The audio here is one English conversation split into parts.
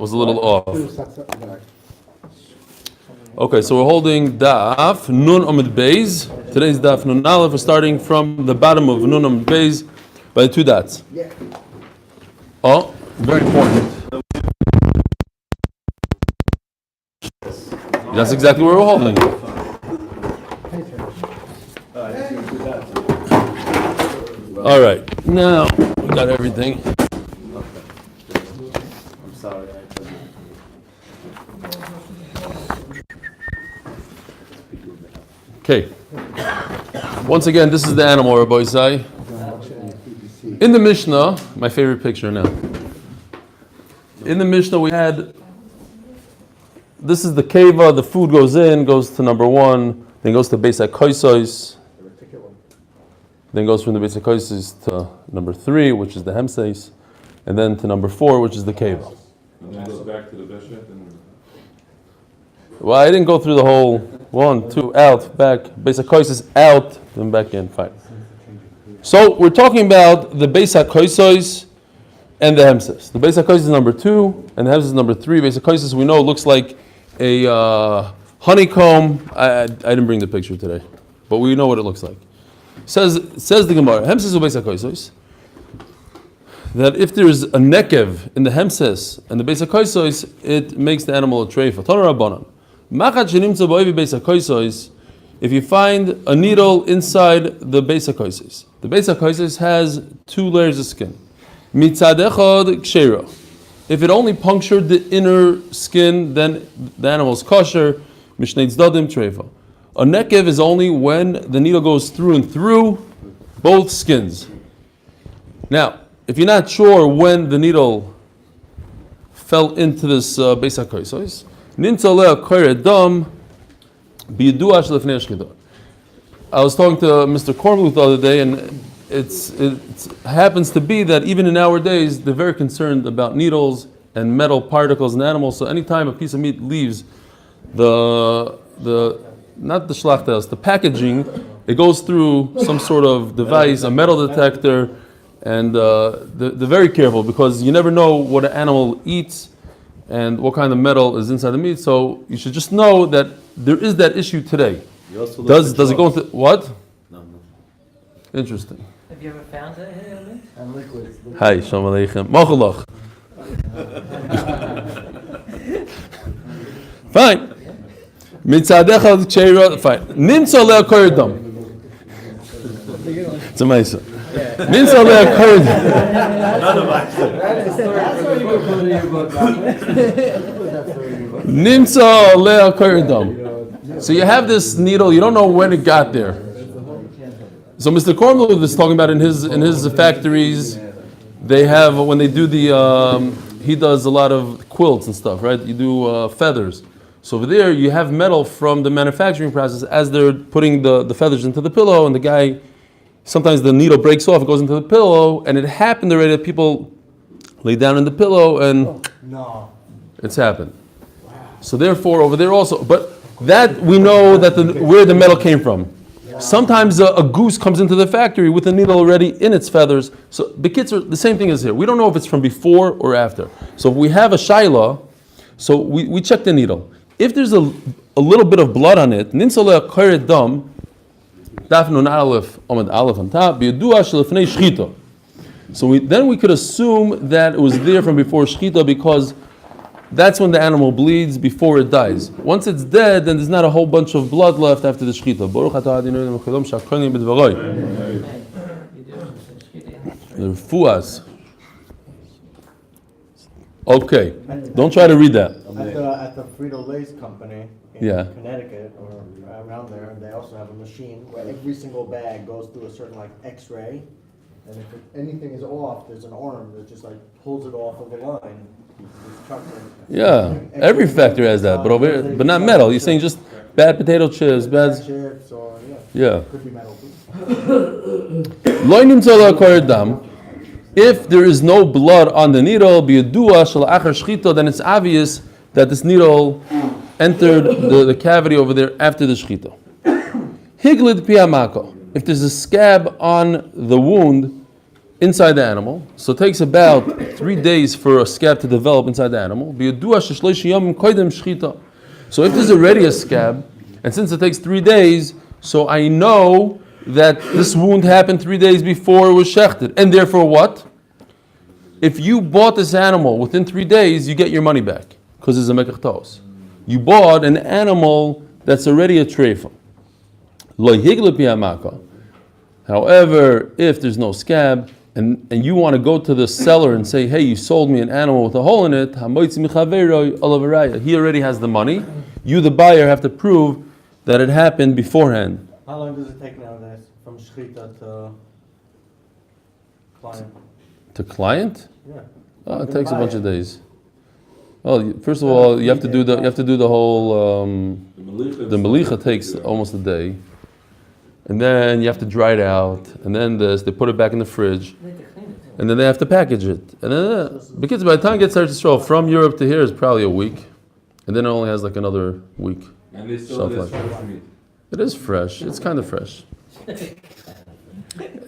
was a little off. Okay, so we're holding Daf Nun Amid Beis. Today's Daf Nun Aleph. We're starting from the bottom of Nun Amid Beis by the two dots. Oh, very important. That's exactly where we're holding. All right, now we got everything. I'm sorry. Okay. Once again, this is the animal, Rabbi Isai. In the Mishnah, my favorite picture now. In the Mishnah, we had. This is the keva. The food goes in, goes to number one, then goes to Beis HaKosos. Then goes from the Beis HaKosos to number 3, which is the Hemseis, and then to number 4, which is the keva. And then goes back to the Beshet. Well, I didn't go through the whole 1, 2, out, back. Beis HaKosos out, then back in. Fine. So we're talking about the Beis HaKosos and the Hemseis. The Beis HaKosos is number 2, and the Hemseis is number 3. Beis HaKosos, we know, looks like a honeycomb. I didn't bring the picture today, but we know what it looks like. Says the Gemara, Hemseis u'Beis HaKosos, that if there's a nekev in the Hemseis and the Beis HaKosos, it makes the animal a treifa. Tana Rabbanan. If you find a needle inside the Beis HaKosos, the Beis HaKosos has 2 layers of skin. Mitzad echad kshera. If it only punctured the inner skin, then the animal is kosher. Mishnei tzdadim treifa. A nekev is only when the needle goes through and through both skins. Now, if you're not sure when the needle fell into this Beis HaKosos, I was talking to Mr. Kornbluth the other day, and it happens to be that even in our days, they're very concerned about needles and metal particles in animals. So anytime a piece of meat leaves not the shlachtas, the packaging, it goes through some sort of device, a metal detector, and they're very careful because you never know what an animal eats and what kind of metal is inside the meat. So you should just know that there is that issue today. Does it go into what? No. Interesting. Have you ever found it here? And liquids. Hi, shalom aleichem. Machalach. Fine. Mitzadecha cheira. Fine. Nimtza le'akoridam. It's amazing. Nimtza le'akoridam. Nimtza le'akoridam. So you have this needle. You don't know when it got there. So Mr. Kornbluth is talking about in his factories. They have when they do the. He does a lot of quilts and stuff, right? You do feathers. So over there, you have metal from the manufacturing process as they're putting the feathers into the pillow, and the guy, sometimes the needle breaks off, it goes into the pillow, and it happened already that people lay down in the pillow, and it's happened. Wow. So therefore, over there also, but that we know that where the metal came from. Sometimes a goose comes into the factory with a needle already in its feathers. So the same thing is here. We don't know if it's from before or after. So if we have a shaila, so we check the needle. If there's a little bit of blood on it, then we could assume that it was there from before shchita because that's when the animal bleeds before it dies. Once it's dead, then there's not a whole bunch of blood left after the shchita. The fuas. Okay, don't try to read that. At the Frito-Lay's company in Connecticut or around there, they also have a machine where every single bag goes through a certain X-ray, and if anything is off, there's an arm that just pulls it off of the line. Yeah, every factory has that, but over here, but not metal. You're saying just bad potato chips, bad chips, or could be metal too. If there is no blood on the needle, then it's obvious that this needle entered the cavity over there after the shchita. Higlid piyamako. If there's a scab on the wound, inside the animal. So it takes about 3 days for a scab to develop inside the animal. So if there's already a scab, and since it takes 3 days, so I know that this wound happened 3 days before it was shechted. And therefore what? If you bought this animal within 3 days, you get your money back, because it's a mekach tos. You bought an animal that's already a treifa. However, if there's no scab, and you want to go to the seller and say, hey, you sold me an animal with a hole in it, he already has the money. You, the buyer, have to prove that it happened beforehand. How long does it take nowadays from shechita to client? To client? Yeah. Oh, it takes a bunch of days. Well, first of all, you have to do the whole the melicha takes almost a day, and then you have to dry it out, and then they put it back in the fridge, and then they have to package it, and then because by the time it gets started to stroll from Europe to here is probably a week, and then it only has like another week. And they still have this fresh meat. It is fresh. It's kind of fresh.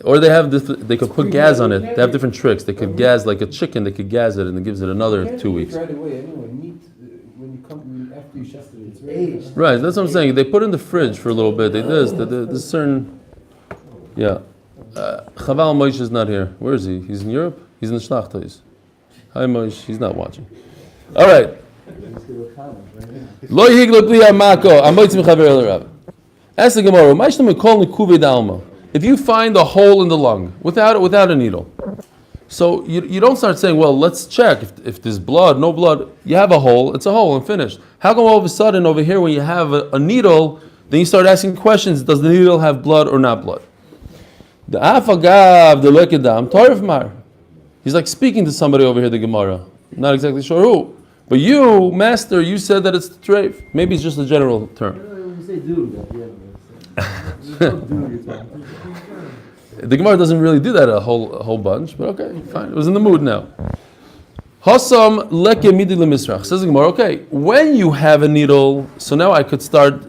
Or they could put gas on it. They have different tricks. They could gas like a chicken. They could gas it, and it gives it another 2 weeks. Right away, anyway. Meat when you come after you chef it, it's aged. Right. That's what I'm saying. They put it in the fridge for a little bit. They there's certain. Yeah. Chaval Moshe is not here. Where is he? He's in Europe. He's in the Shlachtais. Hi Moshe. He's not watching. All right. Lo yiglo bli amako. Amoitz mechaver el Rav. Ask the Gemara. Ma'ishtem ekol nekuve dalma. If you find a hole in the lung without a needle, so you don't start saying, well, let's check if there's blood, no blood. You have a hole, it's a hole, and finished. How come all of a sudden over here when you have a needle, then you start asking questions? Does the needle have blood or not blood? The afagav the lekedam tarif mar. He's like speaking to somebody over here. The Gemara, not exactly sure who, but you, master, you said that it's the treif. Maybe it's just a general term. You say dude at the end. The Gemara doesn't really do that a whole bunch, but okay, fine. It was in the mood now. Hasam leke midi lemisrach. Says the Gemara, okay, when you have a needle, so now I could start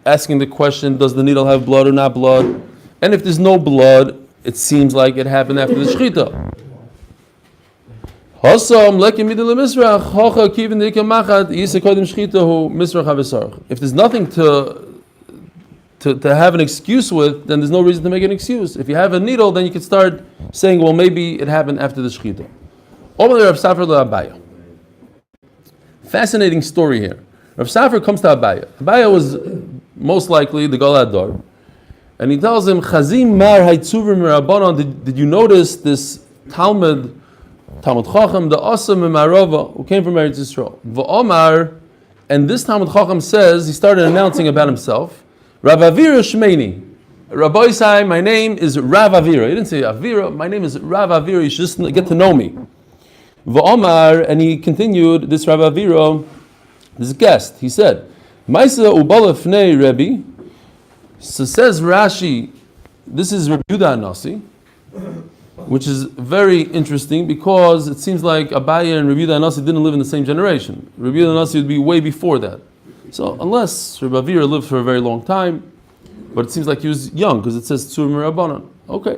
asking the question, does the needle have blood or not blood? And if there's no blood, it seems like it happened after the shechita. Hasam leke midi lemisrach. Hacha kivin dike machat yisa kodim shechita hu misrach havesarach. If there's nothing to have an excuse with, then there's no reason to make an excuse. If you have a needle, then you can start saying, well, maybe it happened after the shechita. Fascinating story here. Rav Safar comes to Abaya. Abaya was most likely the Galador. And he tells him, Chazim mar haitzuvim mirabanon, did you notice this Talmud Chacham, the Asam Marova, who came from Eretz Yisrael? V'omar, and this Talmud Chacham says, he started announcing about himself, Rav Avira Shmeini. Rabbi Isai, my name is Rav Avira. He didn't say Avira, my name is Rav Avira, you should just get to know me. V'omar, and he continued, this Rav Avira, this guest, he said, Maisa ubala fnei Rebbe. So says Rashi, this is Rabbi Yehuda Anasi, which is very interesting because it seems like Abaya and Rabbi Yehuda Anasi didn't live in the same generation. Rabbi Yehuda Anasi would be way before that. So unless Rabbi Avira lived for a very long time, but it seems like he was young because it says Tzur Mirabanan. Okay.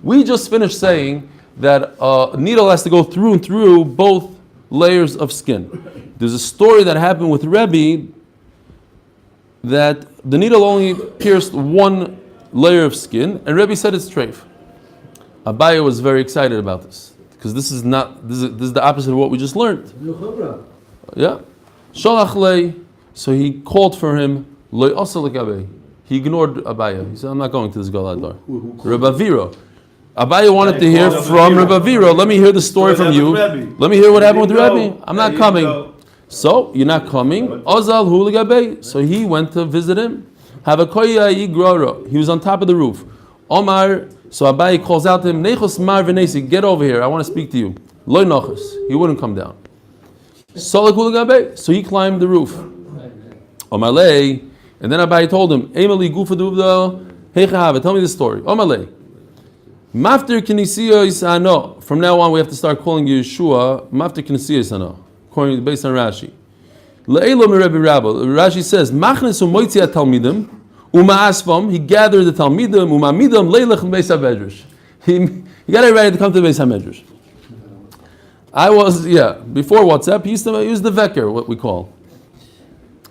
We just finished saying that a needle has to go through and through both layers of skin. There's a story that happened with Rebbe that the needle only pierced one layer of skin, and Rebbe said it's treif. Abaya was very excited about this. Because this is the opposite of what we just learned. Yeah. Sholach lei. So he called for him. Loi asa lekabe. He ignored Abaya. He said, I'm not going to this Galadar. Rabbi Avira. Abaya wanted to hear from Rabbi Avira. Let me hear the story from you. Let me hear what happened with Rebbe. I'm not coming. So, you're not coming. Ozal hu legabe. So he went to visit him. Havakoya yigrora. He was on top of the roof. Omar. So Abaye calls out to him, Nechos mar v'nesi, get over here, I want to speak to you. Loi nochos, he wouldn't come down. So he climbed the roof. Omalei, and then Abaye told him, Emeli gufa duvda, heichahava, tell me the story. Omalei, mafter kinesiya isano. From now on, we have to start calling you Yeshua mafter kinesiya isano, based on Rashi. Le'elo mi Rebbe Rabba. Rashi says, Machnes u'moitzi at talmidim, Asfam, he gathered the Talmidim, Midam, Leilach, and Beis HaMedrash. He got everybody to come to the Beis HaMedrash. Before WhatsApp, he used to use the Vecker, what we call.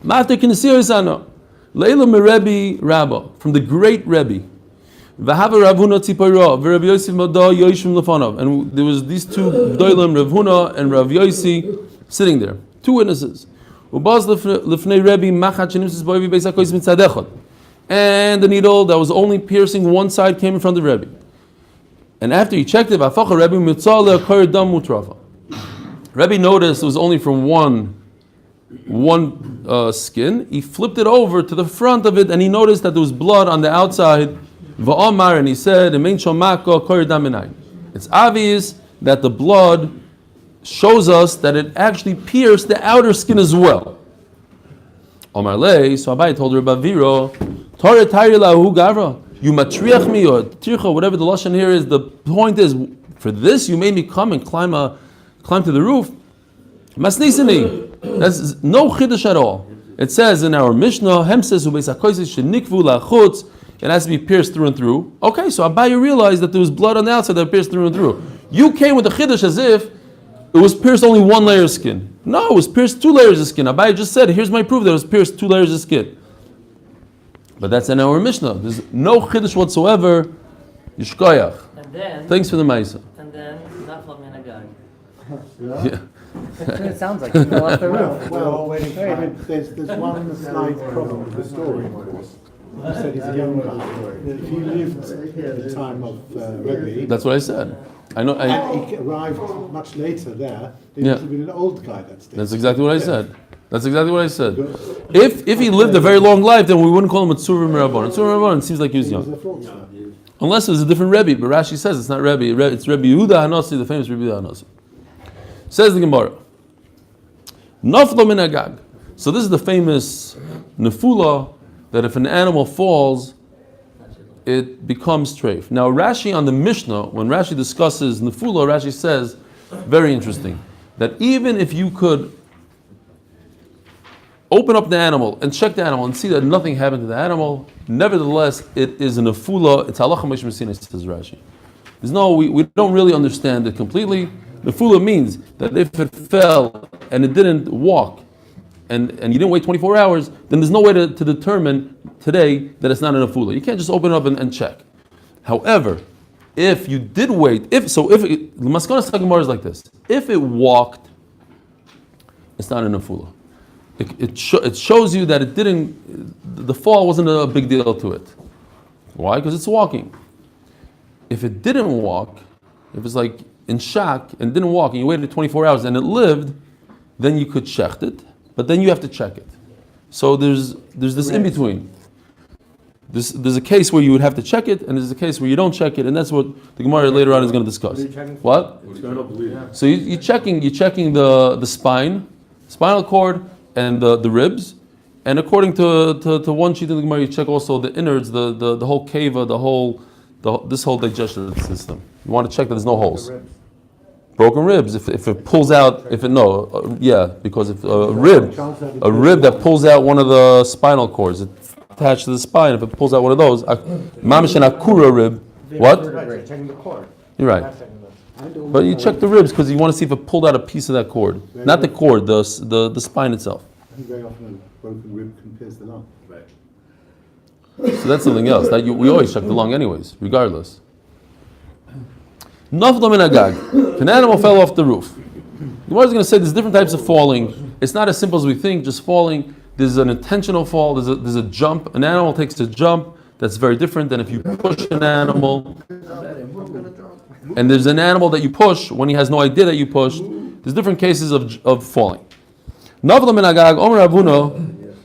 Master Kinesir Isano, Leila Merebi Rabba, from the great Rebbe. V'hava Rav Huna Tzipora, v'Rav Yosef Moda Yoishim Lefanov. And there was these two Gdolim, Rav Huna and Rav Yosi, sitting there. Two witnesses. Ubaz Lefnei Rebbe Machat Shenimsis Boivi Beis HaKois Mitzadechot. And the needle that was only piercing one side came in front of the Rebbe. And after he checked it, V'afacha Rebbe Mitzah Le'akar Dam Mutrafa. Rebbe noticed it was only from one skin. He flipped it over to the front of it, and he noticed that there was blood on the outside. V'amar, and he said, it's obvious that the blood shows us that it actually pierced the outer skin as well. Omar lei, so Abai told her about Viro, you matriach me, or tircha, whatever the lashon here is. The point is, for this you made me come and climb to the roof. Masnisani, that's no chiddush at all. It says in our Mishnah, Hemses ubeis hakoyses shenikvu lachutz. It has to be pierced through and through. Okay, so Abaye realized that there was blood on the outside that pierced through and through. You came with the chiddush as if it was pierced only one layer of skin. No, it was pierced 2 layers of skin. Abaye just said, here's my proof that it was pierced 2 layers of skin. But that's in our Mishnah. There's no chiddush whatsoever. Yishkoyach. And then. Thanks for the ma'isa. And then Nafla min Agag. Yeah. It sounds like you fell off the roof. Well, waiting for time. There's one slight problem with the story, of course. You said he's a young guy. If he lived at the time of Rebbe, That's what I said. I know. and he arrived much later there, he Yeah. must have been an old guy that's there. That's exactly what I said. If he lived a very long life, then we wouldn't call him a Tzurim Rabban. Tzurim Rabban seems like he was He was young. a fraudster. Unless it was a different Rebbe, but Rashi says it's not Rebbe. It's Rebbe Yehuda Hanasi, the famous Rebbe Yehuda Hanasi. Says the Gemara. Naflo min Agag. So this is the famous nefula, that if an animal falls, it becomes treif. Now Rashi on the Mishnah, when Rashi discusses nefula, Rashi says, very interesting, that even if you could open up the animal and check the animal and see that nothing happened to the animal, nevertheless it is a nefula. It's halacha meish mesina, says Rashi. There's no, we don't really understand it completely. Nefula means that if it fell and it didn't walk, and you didn't wait 24 hours, then there's no way to determine today that it's not a nefula. You can't just open it up and check. However, if you did wait, the maskanas Gemara is like this: if it walked, it's not a nefula. It shows you that the fall wasn't a big deal to it. Why? Because it's walking. If it didn't walk, if it's like in shock and didn't walk, and you waited 24 hours and it lived, then you could shecht it, but then you have to check it. So there's this in between. There's a case where you would have to check it, and there's a case where you don't check it, and that's what the Gemara later on is going to discuss. What? So you're checking the spinal cord, and the ribs, and according to one sheet of the Gemara, you check also the innards, the whole keva, this whole digestion system. You want to check that there's no holes. Broken ribs. If it pulls out, because if a rib that pulls out one of the spinal cords, it's attached to the spine. If it pulls out one of those, mamish an akura rib. What? Checking the cord. You're right. But you check the ribs because you want to see if it pulled out a piece of that cord, not the cord, the spine itself. Very often a broken rib can pierce the lung. So that's something else. We always check the lung anyways, regardless. Nafla min Agag. If an animal fell off the roof, the Gemara is going to say there's different types of falling. It's not as simple as we think, just falling. There's an intentional fall, there's a jump. An animal takes a jump that's very different than if you push an animal. And there's an animal that you push when he has no idea that you pushed. There's different cases of falling. Nafla min Agag, Omer Avuno,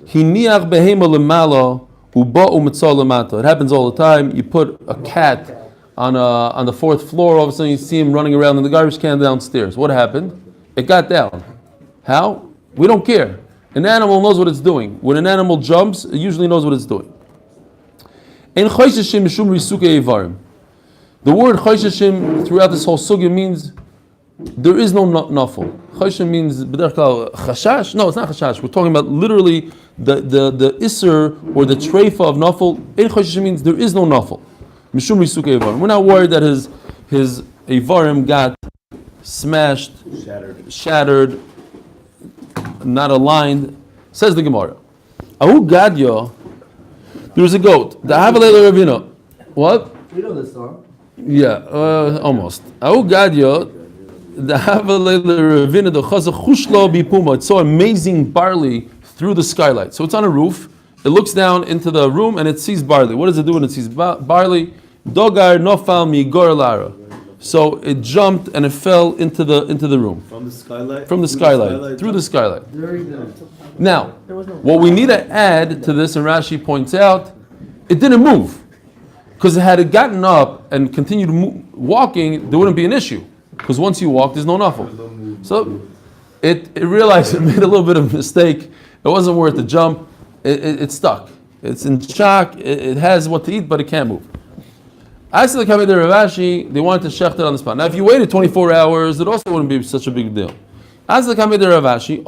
hiniach behema lemala, uba'u mitzah lemata. It happens all the time. You put a cat on the 4th floor, all of a sudden you see him running around in the garbage can downstairs. What happened? It got down. How? We don't care. An animal knows what it's doing. When an animal jumps, it usually knows what it's doing. The word chosheshim throughout this whole sugya means there is no nafel. Choshen means b'derech klal chashash. No, it's not chashash. We're talking about literally the iser or the treifa of nafel. Ein choshen means there is no nafel. Mishum risukei ivarim. We're not worried that his ivarim got smashed, shattered, not aligned. Says the Gemara. Ahu gadya. There's a goat. The Havalei Ravina. What? We know this story. Yeah, almost. Ahu gadya. The Havalei Ravina. The Chazak Chushlo Bipuma. It saw amazing barley through the skylight. So it's on a roof. It looks down into the room and it sees barley. What does it do when it sees barley? Dogar nofal mi gor lara. So it jumped and it fell into the room. From the skylight? From the skylight. Through the skylight. Now, what we need to add to this, and Rashi points out, it didn't move. Because had it gotten up and continued walking, there wouldn't be an issue. Because once you walk, there's no nafel. So it realized it made a little bit of a mistake. It wasn't worth the jump. It stuck. It's in shock. It has what to eat, but it can't move. As to the Kamei de Ravashi, they wanted to shecht it on the spot. Now, if you waited 24 hours, it also wouldn't be such a big deal. As to the Kamei de Ravashi,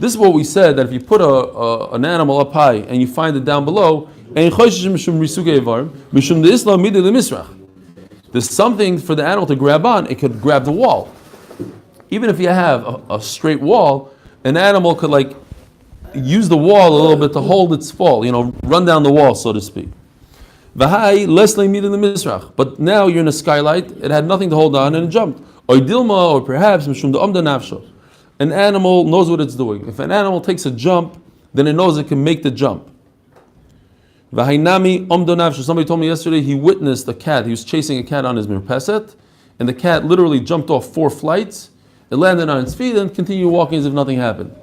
this is what we said, that if you put an animal up high and you find it down below, there's something for the animal to grab on. It could grab the wall. Even if you have a straight wall, an animal could use the wall a little bit to hold its fall, run down the wall, so to speak. But now you're in a skylight, it had nothing to hold on and it jumped. Or perhaps an animal knows what it's doing. If an animal takes a jump, then it knows it can make the jump. Somebody told me yesterday he witnessed a cat. He was chasing a cat on his mirpeset, and the cat literally jumped off 4 flights. It landed on its feet and continued walking as if nothing happened.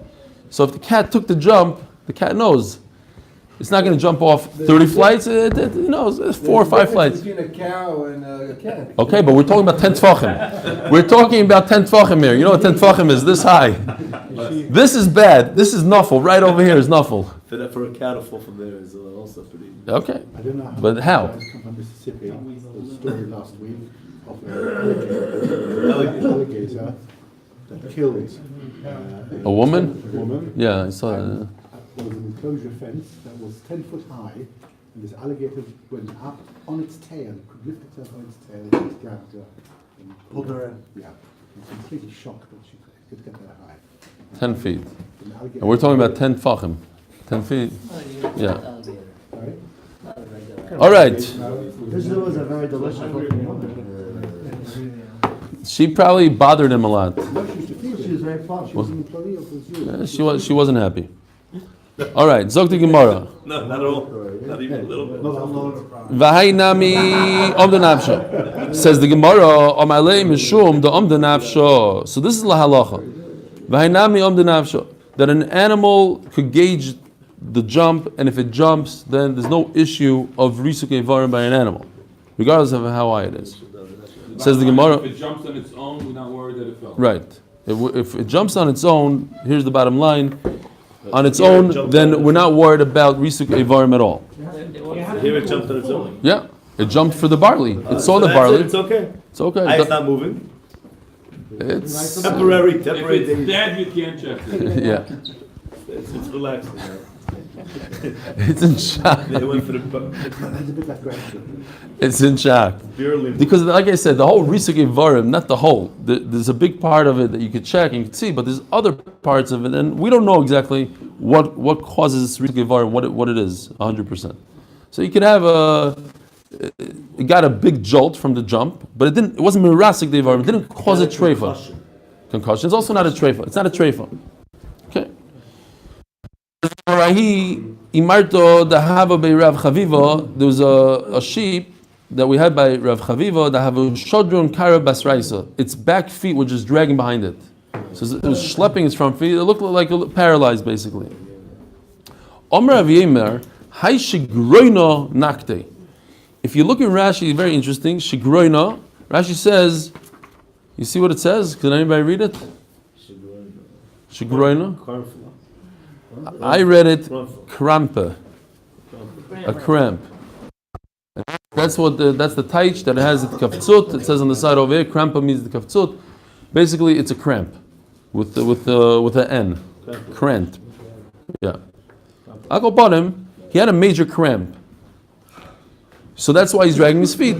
So if the cat took the jump, the cat knows. It's not going to jump off 30 flights. It knows it's 4 or 5 flights. Between a cow and a cat. Okay, but we're talking about 10 tefachim. We're talking about 10 tefachim here. You know what 10 tefachim is? This high. This is bad. This is nuffle. Right over here is nuffle. For a cat to fall from there is also pretty... Okay. I don't know But how? You guys come from Mississippi. The story last week of an alligator that killed A woman? a woman. Yeah, I saw that. There was an enclosure fence that was 10 foot high, and this alligator went up on its tail, could lift itself on its tail, and just grabbed her and Pulled her in. Yeah. I was completely shocked that she could get that high. 10 feet. And the alligator- And we're talking about 10 tefachim. 10 feet. Yeah. Sorry? All right. This was a very delicious looking woman. She probably bothered him a lot. No, she used to feed. She was very fun. She was an employee of the zoo. She wasn't happy. All right. Zok the Gemara. No, not at all. Not even a little bit. V'hai nami omda nafsho. Says the Gemara, Omalei mishum the omda nafsho. So this is la halacha. V'hai nami omda nafsho. That an animal could gauge the jump, and if it jumps, then there's no issue of risukei varim by an animal, regardless of how high it is. Says the Gemara. If it jumps on its own, we're not worried that it fell. Right. If it jumps on its own, here's the bottom line. On its own, then we're not worried about risukei varim at all. Here it jumped on its own. Yeah. It jumped for the barley. It saw the barley. It's okay. It's okay. It's not moving. It's Temporary If it's dead, you can't check it. yeah. It's relaxing. Right? It's in shock. They went for the It's a bit like gratitude. It's in shock. barely. Because, like I said, the whole risukei varim, not the whole. There's a big part of it that you could check and you could see, but there's other parts of it, and we don't know exactly what causes risukei varim, what it is, 100%. So you could have it got a big jolt from the jump, but it wasn't mirasik devarim. It didn't cause a treifa. Concussion. It's also not a treifa. It's not a treifa. Okay. There was a sheep that we had by Rav Chaviva that have a shodron kara basraisa. Its back feet were just dragging behind it. So it was schlepping its front feet. It looked like paralyzed, basically. Omer Rav Yemer, hay shigroino nakte. If you look in Rashi, very interesting. Shigroino. Rashi says, you see what it says? Can anybody read it? Shigroino. I read it krampe, a cramp. That's the taich that has the kaftzut. It says on the side over here, krampa means the kaftzut. Basically, it's a cramp with the N. Cramp. Yeah. Akoponim, he had a major cramp. So that's why he's dragging his feet.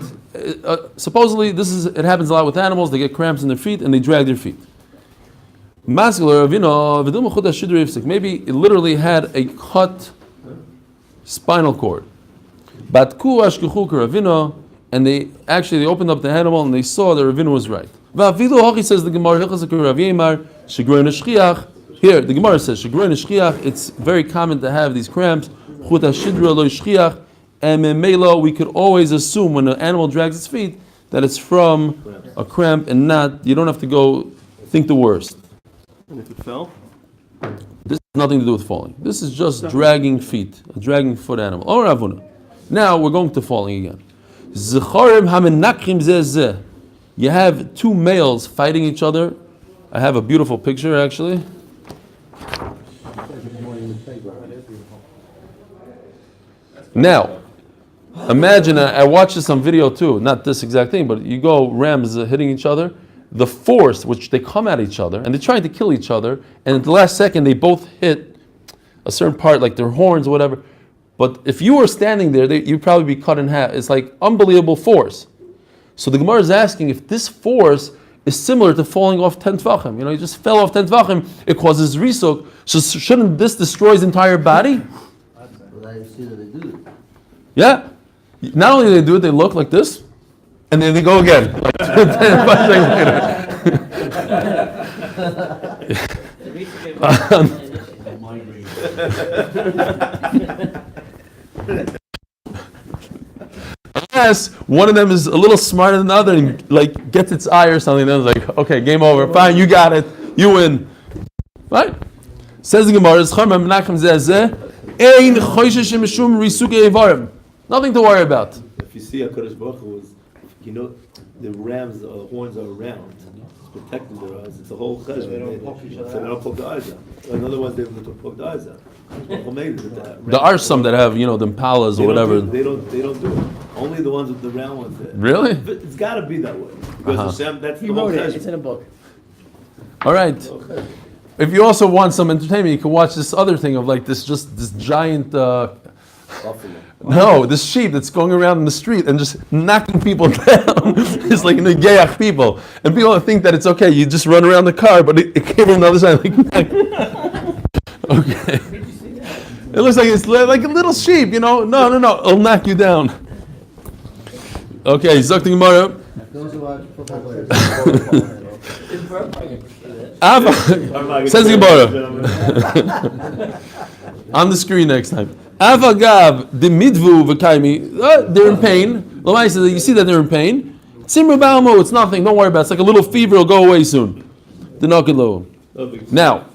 Supposedly, it happens a lot with animals. They get cramps in their feet and they drag their feet. Maybe it literally had a cut spinal cord. And they opened up the animal and they saw that Ravina was right. Says the Gemara, here the Gemara says, it's very common to have these cramps. And we could always assume when an animal drags its feet that it's from a cramp and not, you don't have to go think the worst. And if it fell? This has nothing to do with falling. This is just dragging feet, a dragging foot animal. Oh, Ravuna. Now we're going to falling again. You have two males fighting each other. I have a beautiful picture actually. Now, imagine, I watched this on video too, not this exact thing, but you go rams hitting each other, the force which they come at each other, and they're trying to kill each other, and at the last second they both hit a certain part, like their horns or whatever. But if you were standing there, you'd probably be cut in half. It's like unbelievable force. So the Gemara is asking if this force is similar to falling off 10 tvachim. You just fell off 10 tvachim, it causes risuk. So shouldn't this destroy his entire body? Yeah. Not only do they do it, they look like this, and then they go again. Like 5 Unless one of them is a little smarter than the other and like gets its eye or something, then it's like, okay, game over. Fine, you got it. You win. Right? Says the Gemara, nothing to worry about. If you see HaKadosh Baruch Hu was, the rams, horns are round. It's protecting their eyes. It's a whole cheshbon. They don't poke the eyes out. In other words, they don't poke the eyes out. There are some that have, the impalas or whatever. They don't do it. Only the ones with the round ones. Really? But it's got to be that way. Because Hashem, that's the whole cheshbon. It's in a book. All right. Okay. If you also want some entertainment, you can watch this other thing of like this giant. No, this sheep that's going around in the street and just knocking people down. It's like negayach people, and people think that it's okay. You just run around the car, but it came from the other side. Like, okay, it looks like it's like a little sheep. No, it'll knock you down. Okay, Zok the Gemara. Those who watch football players. Says the Gemara on the screen next time. Avagav the midvu v'kaimi. They're in pain. You see that they're in pain. Simru ba'amu. It's nothing. Don't worry about it. It's like a little fever. It'll go away soon. Now,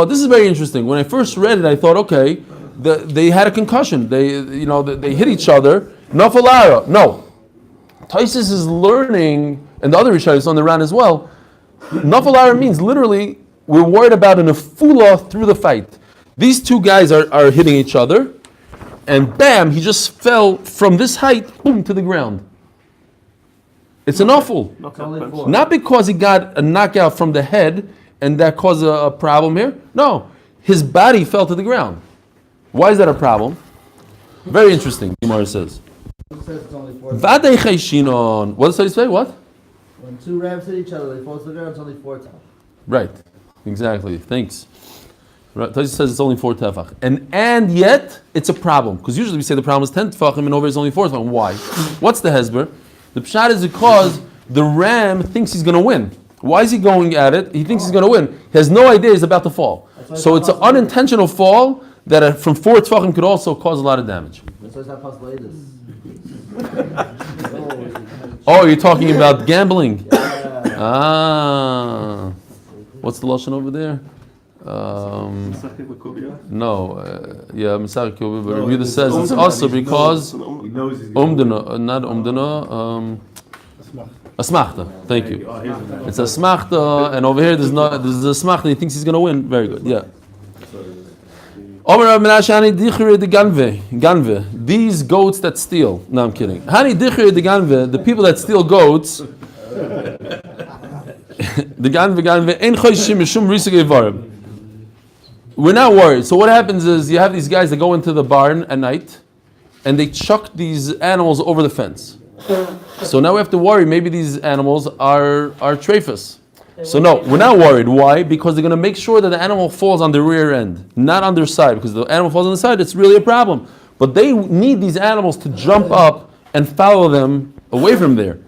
this is very interesting. When I first read it, I thought, okay, they had a concussion. They hit each other. Nafulara. No. Taisus is learning, and the other Rishayos on the round as well. Nafulara means literally we're worried about an afula through the fight. These two guys are hitting each other, and bam, he just fell from this height, boom, to the ground. It's an awful. Not because he got a knockout from the head, and that caused a problem here. No, his body fell to the ground. Why is that a problem? Very interesting, Gemara says. It says it's only 4 What does it say? What? When two rams hit each other, they fall to the ground, it's only 4 times. Right, exactly. Thanks. Right, Tosis says it's only 4 tefach, and yet it's a problem because usually we say the problem is 10 tefachim and over is only 4 tefachim. Why? What's the hesber? The pshat is because the ram thinks he's going to win. Why is he going at it? He thinks he's going to win. He has no idea he's about to fall. So it's an unintentional fall that from 4 tefachim could also cause a lot of damage. That's why it's not possible to this. Oh, you're talking about gambling. Ah, what's the lashon over there? No, Misar Kubi, but Rabbi Yehuda says it's also because not asmachta. Thank you. It's asmachta, and over here there's a asmachta. He thinks he's going to win. Very good. Yeah. Omer Rav Menashe, Hani dichre de ganve. These goats that steal. No, I'm kidding. Hani dichre de ganve. The people that steal goats. The ganve ein choshim mishum risik evarim. We're not worried. So what happens is you have these guys that go into the barn at night, and they chuck these animals over the fence. So now we have to worry. Maybe these animals are trephus. So no, we're not worried. Why? Because they're going to make sure that the animal falls on the rear end, not on their side. Because if the animal falls on the side, it's really a problem. But they need these animals to jump up and follow them away from there.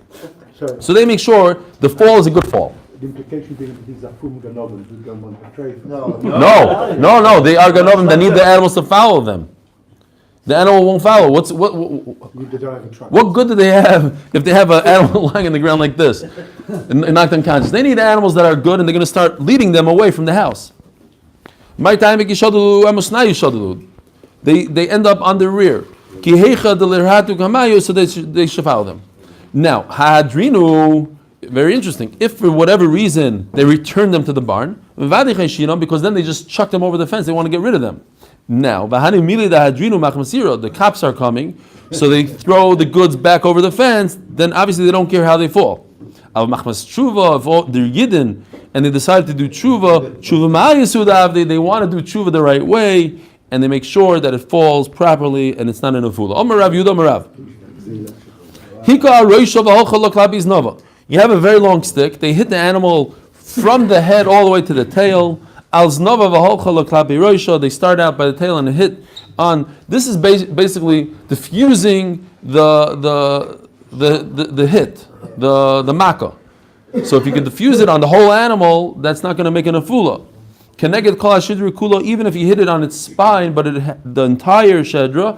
So they make sure the fall is a good fall. The implication being that these are fum ganovim who don't want to trade. No, they are ganovim that need the animals to follow them. The animal won't follow. What good do they have if they have an animal lying on the ground like this and knocked unconscious? They need animals that are good, and they're going to start leading them away from the house. They end up on the rear. So they should follow them. Now, hadrinu, very interesting. If for whatever reason they return them to the barn, because then they just chuck them over the fence, they want to get rid of them. Now, the cops are coming, so they throw the goods back over the fence, then obviously they don't care how they fall. If they're yidden and they decide to do tshuva, they want to do tshuva the right way, and they make sure that it falls properly and it's not in a fula. You have a very long stick, they hit the animal from the head all the way to the tail. They start out by the tail and hit on. This is basically diffusing the hit, the makkah. So if you can diffuse it on the whole animal, that's not going to make an afula. Keneged kol hashidra kulo, even if you hit it on its spine, but the entire shedra.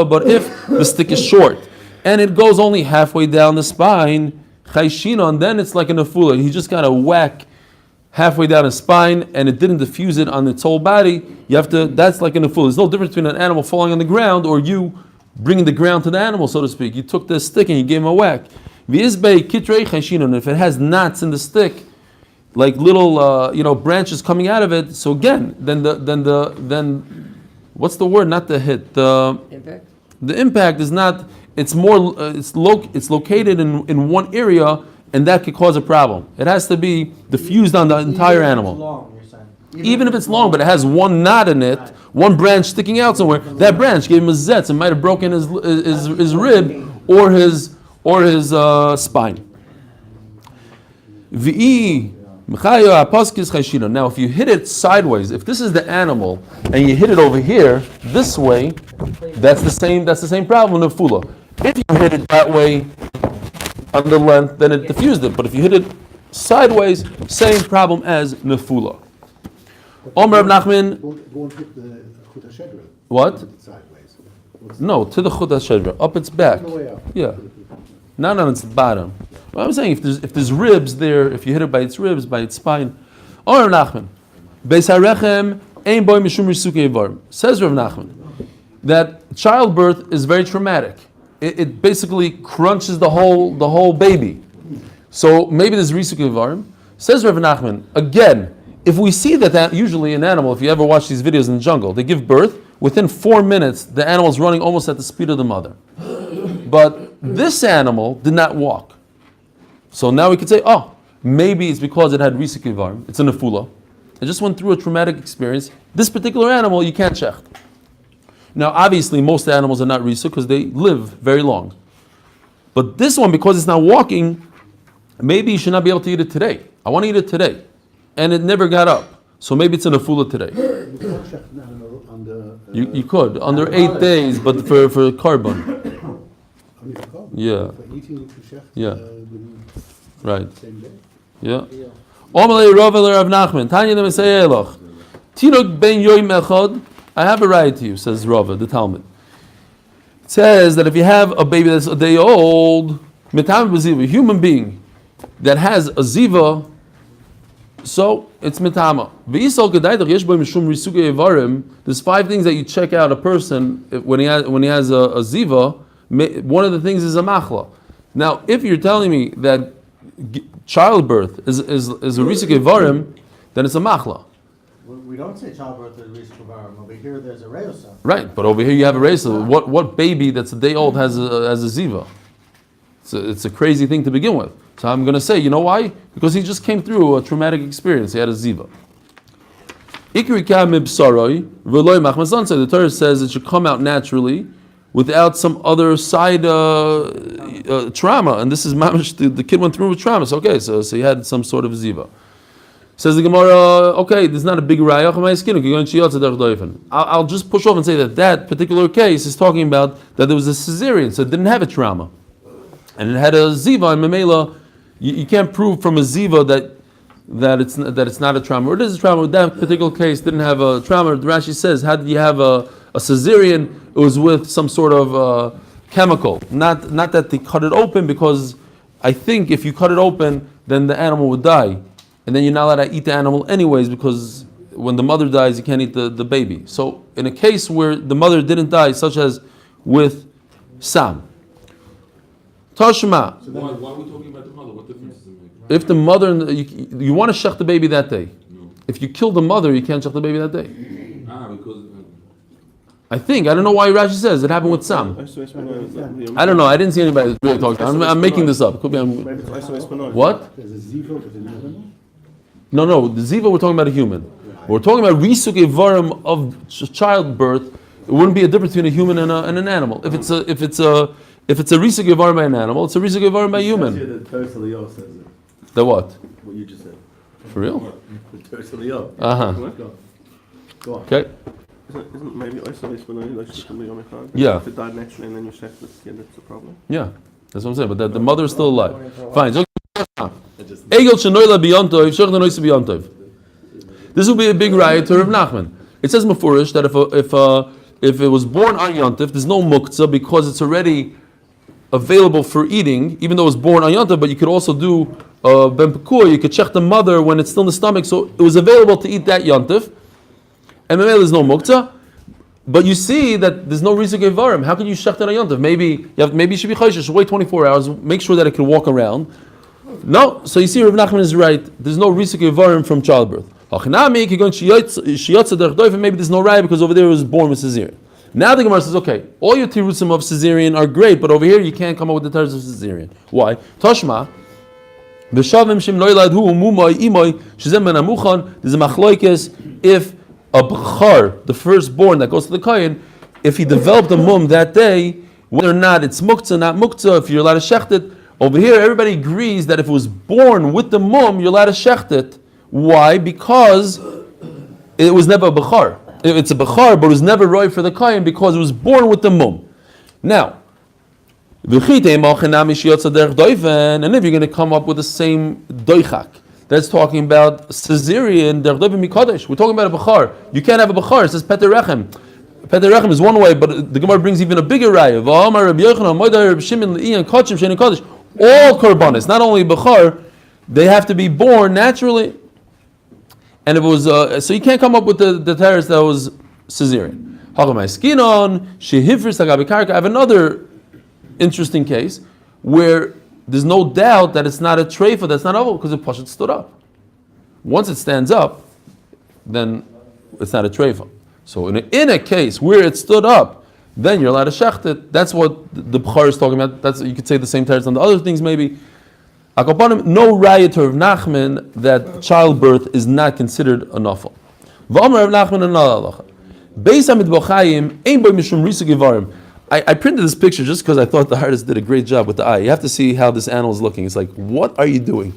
But if the stick is short and it goes only halfway down the spine, and then it's like an afula. He just got a whack halfway down his spine, and it didn't diffuse it on its whole body. You have to. That's like an afula. There's no difference between an animal falling on the ground or you bringing the ground to the animal, so to speak. You took the stick and you gave him a whack. If it has knots in the stick, like little branches coming out of it, so again, then what's the word? Not the hit. The impact. The impact is not. It's more. It's located in one area, and that could cause a problem. It has to be diffused on the entire animal. Long, you're saying. Even if it's long, but it has one knot in it, one branch sticking out somewhere. That branch gave him a zetz and might have broken his rib or his spine. Now, if you hit it sideways, if this is the animal and you hit it over here this way, that's the same problem in fula. If you hit it that way on the length, then it diffused it. But if you hit it sideways, same problem as nefula. Omer Rav Nachman. Won't hit the chut hashedra. What? Sideways. No, to the chut hashedra, up its back. On the way up. Yeah, not on its bottom. Well, I'm saying if there's ribs there, if you hit it by its ribs, by its spine. Omer Rav Nachman. Beis harechem ein boy mishum risukei ivarim. Says Rav Nachman that childbirth is very traumatic. It basically crunches the whole baby. So maybe there's risukei ivarim. Says Rav Nachman again. If we see that usually an animal, if you ever watch these videos in the jungle, they give birth, within 4 minutes, the animal's running almost at the speed of the mother. But this animal did not walk. So now we could say, maybe it's because it had risukei ivarim, it's a nefula. It just went through a traumatic experience. This particular animal, you can't check. Now, obviously, most animals are not risuk because they live very long. But this one, because it's not walking, maybe you should not be able to eat it today. I want to eat it today. And it never got up. So maybe it's in a fula today. You could, under 8 days, but for carbon. Yeah. Yeah. Right. Yeah. I have a right to you, says Rava, the Talmud. It says that if you have a baby that's a day old, a human being that has a ziva, so it's mitama. There's 5 things that you check out a person when he has a ziva. One of the things is a machla. Now, if you're telling me that childbirth is a risukei ivarim, then it's a machla. We don't say childbirth is risk environment. Over here, there's a reusa. Right, but over here you have a reza. What baby that's a day old has a ziva? It's a crazy thing to begin with. So I'm going to say, you know why? Because he just came through a traumatic experience. He had a ziva. The Torah says it should come out naturally without some other side trauma. And this is mamish, the kid went through with trauma. So okay, so he had some sort of ziva. Says the Gemara, okay, there's not a big raya. I'll just push off and say that particular case is talking about that there was a cesarean, so it didn't have a trauma. And it had a ziva, and memela, you can't prove from a ziva that it's not a trauma. Or it is a trauma. That particular case didn't have a trauma. The Rashi says, how did you have a cesarean? It was with some sort of chemical. Not that they cut it open, because I think if you cut it open, then the animal would die. And then you're not allowed to eat the animal anyways, because when the mother dies, you can't eat the baby. So in a case where the mother didn't die, such as with Sam, Tashma. Why are we talking about the mother? What difference does it make? If the mother, you want to shech the baby that day. No. If you kill the mother, you can't shech the baby that day. Because... I don't know why Rashi says it happened with Sam. I don't know. I didn't see anybody that's really talking. I'm making this up. Could be. What? There's a ziva with an animal. No. The ziva we're talking about a human. We're talking about risuk ivarim of childbirth. It wouldn't be a difference between a human and an animal. If it's a risuk ivarim by an animal, it's a risuk ivarim by a human. The what? What you just said. For real? The Tersaliyah. Go on. Okay. Isn't maybe isolation like Yeah. If it died naturally and then you check the skin, that's the problem. Yeah, that's what I'm saying. But the mother is still alive. Fine. This will be a big riot to Rav Nachman. It says mefurish that if it was born on Yontif, there's no muktzah because it's already available for eating, even though it was born on Yontif. But you could also do ben pekur. You could check the mother when it's still in the stomach, so it was available to eat that Yontif. And there's no muktzah, but you see that there's no risuk ivarim. How can you shecht on a yontif? Maybe you should be chayshish. Wait 24 hours. Make sure that it can walk around. No. So you see, Rav Nachman is right. There's no risuk ivarim from childbirth. Maybe there's no raya because over there it was born with cesarean. Now the Gemara says, okay, all your tirutzim of cesarean are great, but over here you can't come up with the terms of cesarean. Why? Tashma. There's a machloikes if a b'char, the firstborn that goes to the kohen, if he developed a mum that day, whether or not it's muktzah, not muktzah, if you're allowed to shecht it. Over here, everybody agrees that if it was born with the mum, you're allowed to shecht it. Why? Because it was never a b'char. It's a b'char, but it was never right for the kohen because it was born with the mum. Now, and if you're going to come up with the same doichak, that's talking about cesarean. We're talking about a b'char. You can't have a b'char. It says peter rechem. Peter rechem is one way, but the Gemara brings even a bigger raya. All korbanos, not only b'char, they have to be born naturally. And if it was so, you can't come up with the terrace that was cesarean. I have another interesting case where there's no doubt that it's not a treifa, that's not oval, because the pashat stood up. Once it stands up, then it's not a treifa. So in a case where it stood up, then you're allowed to shecht it. That's what the b'char is talking about. That's, you could say the same terms on the other things maybe. No raya to Rav Nachman that childbirth is not considered a nafal. V'amar Rav Nachman another halacha. Beis hamidbochayim ein bo mishum risuk ivarim. I printed this picture just because I thought the artist did a great job with the eye. You have to see how this animal is looking. It's like, what are you doing?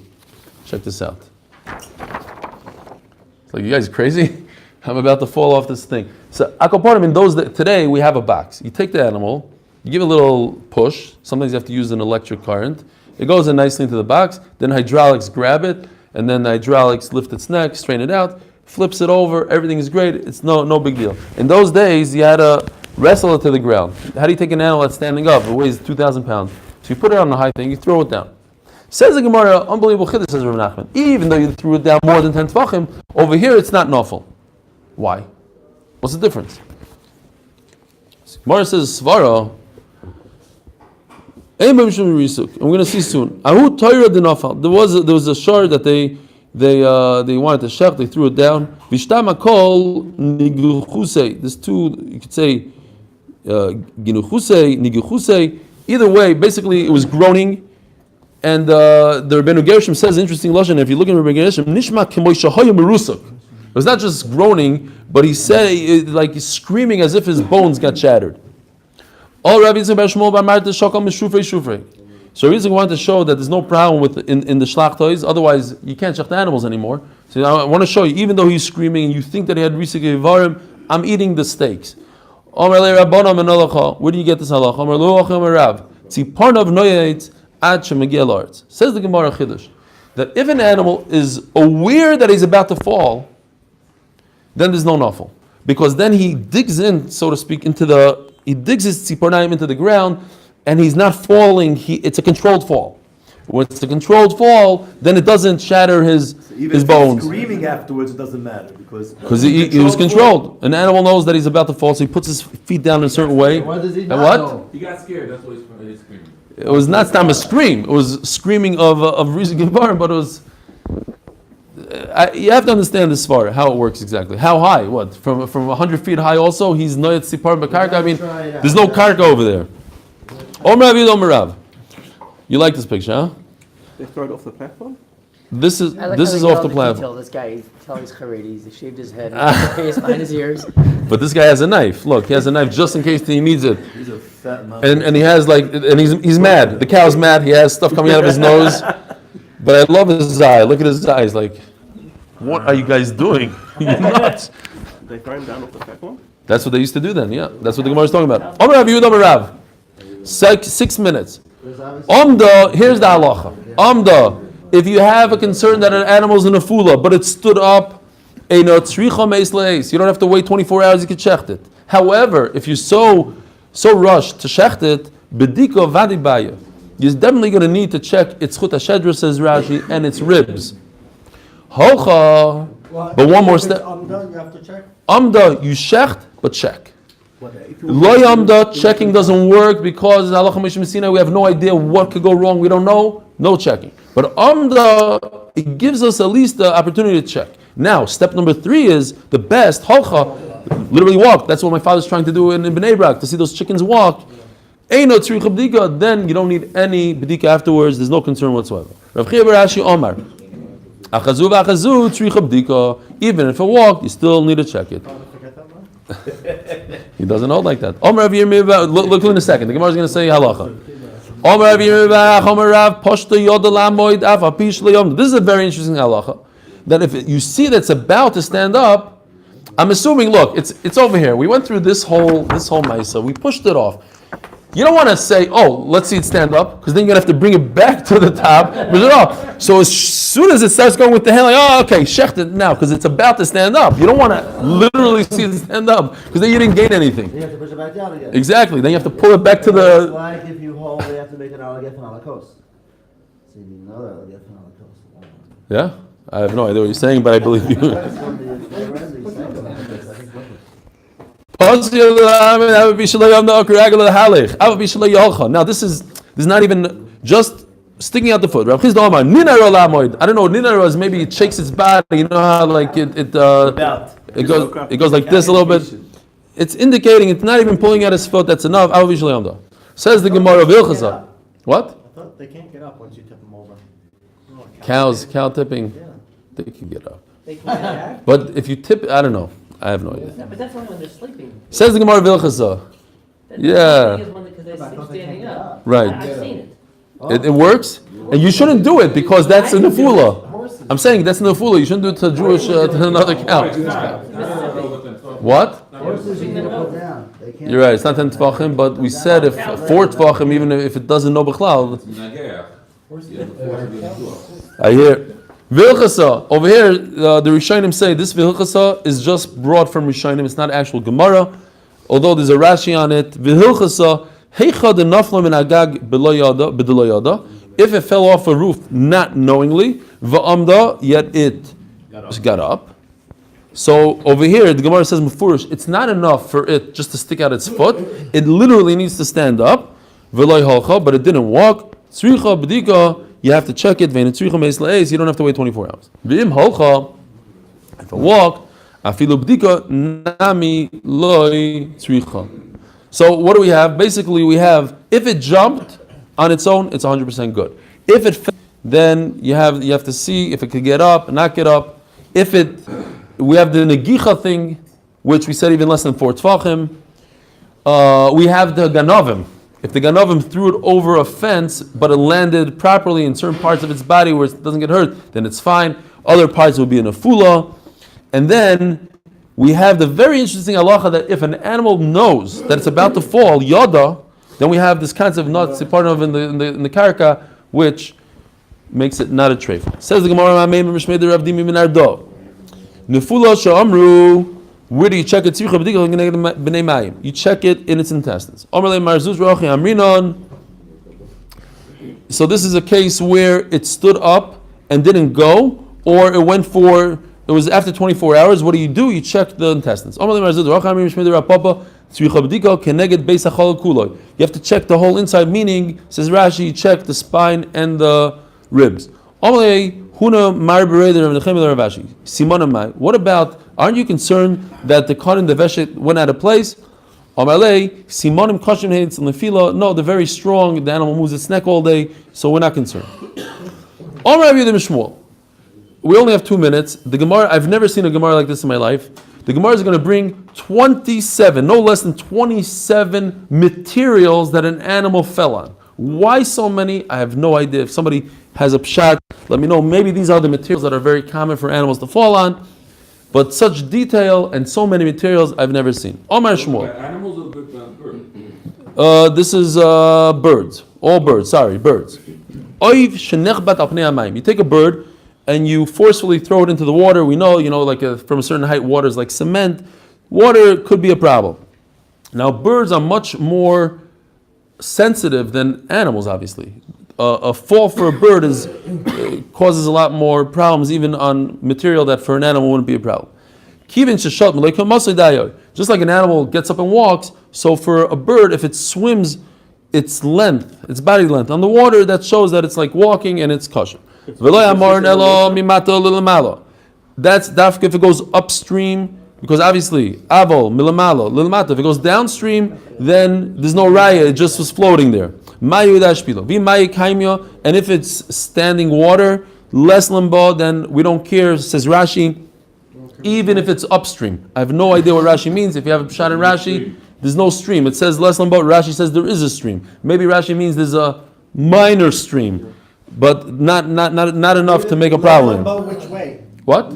Check this out. It's like, you guys crazy? I'm about to fall off this thing. So, akoponim, in those days, today we have a box. You take the animal, you give a little push. Sometimes you have to use an electric current. It goes in nicely into the box. Then hydraulics grab it, and then the hydraulics lift its neck, straighten it out, flips it over. Everything is great. It's no big deal. In those days, you had to wrestle it to the ground. How do you take an animal that's standing up? It weighs 2,000 pounds. So you put it on the high thing, you throw it down. Says the Gemara, unbelievable chiddush, says Rav Nachman. Even though you threw it down more than 10 tefachim, over here it's not nafal. Why? What's the difference? Gemara says, Svara, and we're going to see soon. There was a shard that they They wanted to shech. They threw it down. Vishtama kol niguchuse. There's two. You could say ginuchuse, niguchuse. Either way, basically it was groaning. And the Rebbeinu Gershom says interesting lashon. If you look at Rebbeinu Gershom, nishma k'moy shahoya merusuk. It was not just groaning, but he said like he's screaming as if his bones got shattered. All Rabbi Yitzchak bar Shmuel bar Marta shokal mishufrei shufrei. So Yitzchak wanted to show that there's no problem with in the shlachtois. Otherwise, you can't shech the animals anymore. So I want to show you, even though he's screaming and you think that he had risik yivarim, I'm eating the steaks. Where do you get this halacha? Says the Gemara Chiddush that if an animal is aware that he's about to fall, then there's no nafel, because then he digs in, so to speak, he digs his tzipornayim into the ground, and he's not falling. It's a controlled fall. When it's a controlled fall, then it doesn't shatter his bones. Screaming afterwards, it doesn't matter because he was controlled. An animal knows that he's about to fall, so he puts his feet down in a certain way. What does he And not what? know? He got scared, that's why he's screaming. It was not a scream. It was screaming of Rizik Givar, but it was. You have to understand this far, how it works exactly. How high? What? From 100 feet high also? He's Noyat Sipar Bakarka? I mean, there's no karka over there. Omrav Yid Omrav. You like this picture, huh? They throw it off the platform? This is I like this how is they off the tell platform. detail. This guy, tell he's Haredi. He shaved his head, his face behind his ears. But this guy has a knife. Look, he has a knife just in case he needs it. he's a fat man. And he has he's mad. The cow's mad. He has stuff coming out of his nose. But I love his eye. Look at his eyes. Like, what are you guys doing? You're nuts. They throw him down off the platform? That's what they used to do then. Yeah, that's what the Gemara is talking about. Omar Rav Yehuda Rav. 6 minutes. Omda. Here's the halacha. Omda. If you have a concern that an animal's in a fula, but it stood up, you don't have to wait 24 hours, you can shecht it. However, if you're so rushed to shecht it, bediko vadibaya, you're definitely going to need to check its chut hashedra, says Rashi, and its ribs. Hocha, but one more step. Amda, you have to check. Amda, you shecht, but check. Loy amda, checking doesn't work because halacha mishum Sinai, we have no idea what could go wrong. We don't know. No checking. But amda, it gives us at least the opportunity to check. Now, step number 3 is the best. Halcha, literally walk. That's what my father's trying to do in Bnei Brak, to see those chickens walk. Eino tzricha b'dika, then you don't need any b'dika afterwards. There's no concern whatsoever. Rav Chia bar Ashi Omar, achazu v'achazu tzricha b'dika. Even if it walked, you still need to check it. He doesn't hold like that. Omar Rav Yirmiyah, look in a second. The Gemara is going to say halacha. This is a very interesting halacha. That if you see that's about to stand up, I'm assuming. Look, it's over here. We went through this whole ma'isa. We pushed it off. You don't want to say, "Oh, let's see it stand up," because then you're gonna have to bring it back to the top. So as soon as it starts going with the hand, like, "Oh, okay, shecht it now," because it's about to stand up. You don't want to literally see it stand up because then you didn't gain anything. You have to push it back down again. Exactly. Then you have to pull it back to the. It's like if you hold, you have to make an alageth on alakos. So you need another alageth on alakos. Yeah, I have no idea what you're saying, but I believe you. Now this is not even just sticking out the foot. I don't know. Ninara is maybe it shakes its body. You know how like it goes like this a little bit. It's indicating it's not even pulling out his foot. That's enough. Says the Gemara of Ilchaza. What? I thought they can't get up once you tip them over. Cow tipping, they can get up. They can't. But if you tip, I don't know. I have no idea. No, but that's only when they're sleeping. Says the Gemara of Ilchaza. Yeah. Because they're standing up. Right. I've seen it. It works, and you shouldn't do it because that's a nefula. I'm saying that's a nefula. You shouldn't do it to Jewish to another cow. What? Horses you can put down. They can't. You're right. It's not 10 tefachim, but we said if 4 tefachim, even if it doesn't know b'chlal. I hear. Vilchasa, over here, the Rishonim say this Vilchasa is just brought from Rishonim, it's not actual Gemara, although there's a Rashi on it. Vilchasa, heicha de nafla min agag b'deloyada, if it fell off a roof not knowingly, va'amda, yet it got up. So over here, the Gemara says, Mufurish, it's not enough for it just to stick out its foot, it literally needs to stand up, v'loy halcha, but it didn't walk, tzricha b'dika, you have to check it. You don't have to wait 24 hours. If I walk, so what do we have? Basically, we have, if it jumped on its own, it's 100% good. If it fell, then you have to see if it could get up, not get up. We have the negicha thing, which we said even less than 4 tfachim. We have the ganovim. If the ganovim threw it over a fence, but it landed properly in certain parts of its body where it doesn't get hurt, then it's fine. Other parts will be in a fula. And then we have the very interesting halacha that if an animal knows that it's about to fall, yada, then we have this concept not part of in the karka, which makes it not a treif. Says the Gemara, Nefula sha'amru. Where do you check it? You check it in its intestines. So this is a case where it stood up and didn't go, or it was after 24 hours. What do? You check the intestines. You have to check the whole inside, meaning, says Rashi, you check the spine and the ribs. What about, aren't you concerned that the cotton, the veshet, went out of place? No, they're very strong, the animal moves its neck all day, so we're not concerned. We only have 2 minutes. The Gemara, I've never seen a Gemara like this in my life. The Gemara is going to bring 27, no less than 27 materials that an animal fell on. Why so many? I have no idea. If somebody has a pshat, let me know. Maybe these are the materials that are very common for animals to fall on. But such detail and so many materials I've never seen. Omar Shmuel. Animals or birds? This is birds. All birds. Sorry, birds. You take a bird and you forcefully throw it into the water. We know, like from a certain height, water is like cement. Water could be a problem. Now, birds are much more sensitive than animals, obviously. A fall for a bird causes a lot more problems, even on material that for an animal wouldn't be a problem. Just like an animal gets up and walks, so for a bird, if it swims its length, its body length on the water, that shows that it's like walking and it's kosher. That's dafka if it goes upstream, because obviously, avol, milamalo, lilmato, if it goes downstream, then there's no raya, it just was floating there. And if it's standing water, less limbo, then we don't care, says Rashi, even if it's upstream. I have no idea what Rashi means. If you have a pshat in Rashi, there's no stream. It says less limbo, Rashi says there is a stream. Maybe Rashi means there's a minor stream, but not enough to make a problem. Which way? What?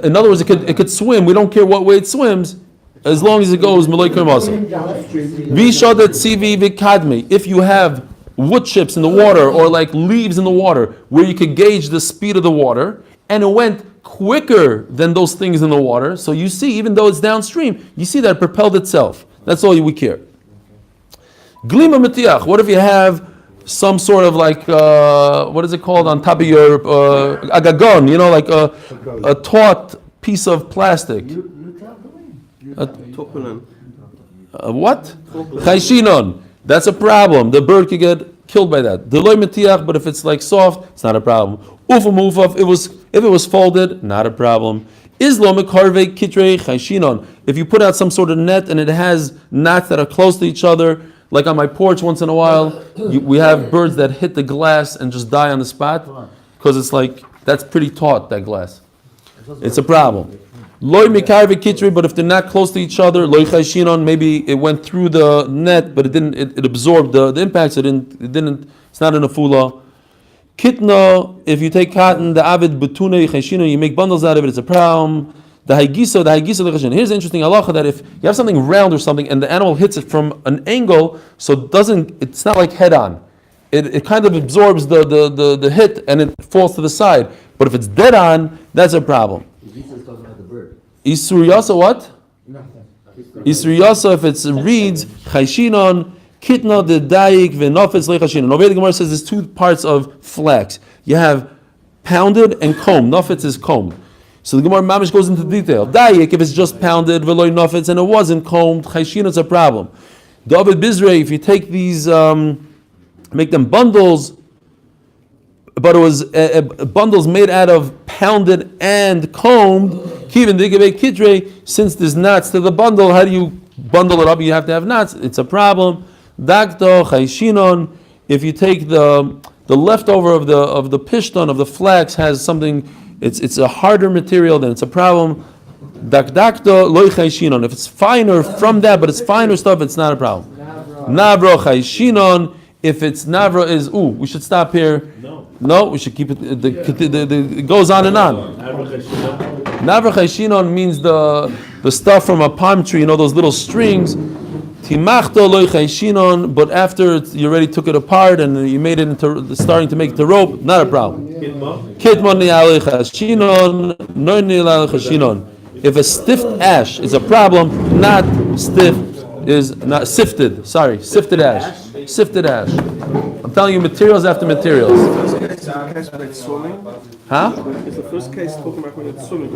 In other words, it could swim. We don't care what way it swims, as long as it goes. If you have wood chips in the water or like leaves in the water, where you could gauge the speed of the water, and it went quicker than those things in the water, so you see, even though it's downstream, you see that it propelled itself. That's all we care. Glima matiach. What if you have some sort of like, what is it called on top of your agagon, like a taut piece of plastic. What? Chayshinon. That's a problem. The bird could get killed by that. Deloy metiach, but if it's like soft, it's not a problem. Ufam ufaf, if it was folded, not a problem. Islo mekarve kitrei chayshinon. If you put out some sort of net and it has knots that are close to each other, like on my porch once in a while, we have birds that hit the glass and just die on the spot, because it's like, that's pretty taut, that glass. It's a problem. Loy mikarve kitri, but if they're not close to each other, loy chayshinon, maybe it went through the net, but it absorbed the impact, so it's not in a fula. Kitna, if you take cotton, the avid betune chayshinon, you make bundles out of it, it's a problem. The haigisa l'chashin. Here's the interesting halacha that if you have something round or something and the animal hits it from an angle, so it's not like head on. It kind of absorbs the hit and it falls to the side. But if it's dead on, that's a problem. Isur yasa what? Isur yasa if it's reeds, chayshinon, kitna the daik v'nofetz l'chashinon. Over the Gemara says there's 2 parts of flax. You have pounded and combed. Nofetz is combed. So the Gemara Mamish goes into detail. Dayik, if it's just pounded, veloy nofetz, and it wasn't combed, chayshin, it's a problem. David Bizrei, if you take these, make them bundles, but it was bundles made out of pounded and combed. Kivin digabei kidre. Since there's knots to the bundle, how do you bundle it up? You have to have knots. It's a problem. Dakto chayshinon. If you take the leftover of the pishton of the flax has something. It's a harder material, then it's a problem. Dakto loy chayshinon. If it's finer from that, but it's finer stuff, it's not a problem. Navro chayshinon. If it's navro is we should stop here. No, we should keep it. It goes on and on. Navro chayshinon means the stuff from a palm tree. You know those little strings. Timachto loy chayshinon. But after you already took it apart and you made it into starting to make the rope, not a problem. Kitmon ni'alei chayshinon, no ni'alei chayshinon. If a stiff ash is a problem, not stiff is not sifted. Sorry, sifted ash. Sifted ash. I'm telling you, materials after materials. Case when it's swimming. Huh? Is the first case talking about when it's swimming?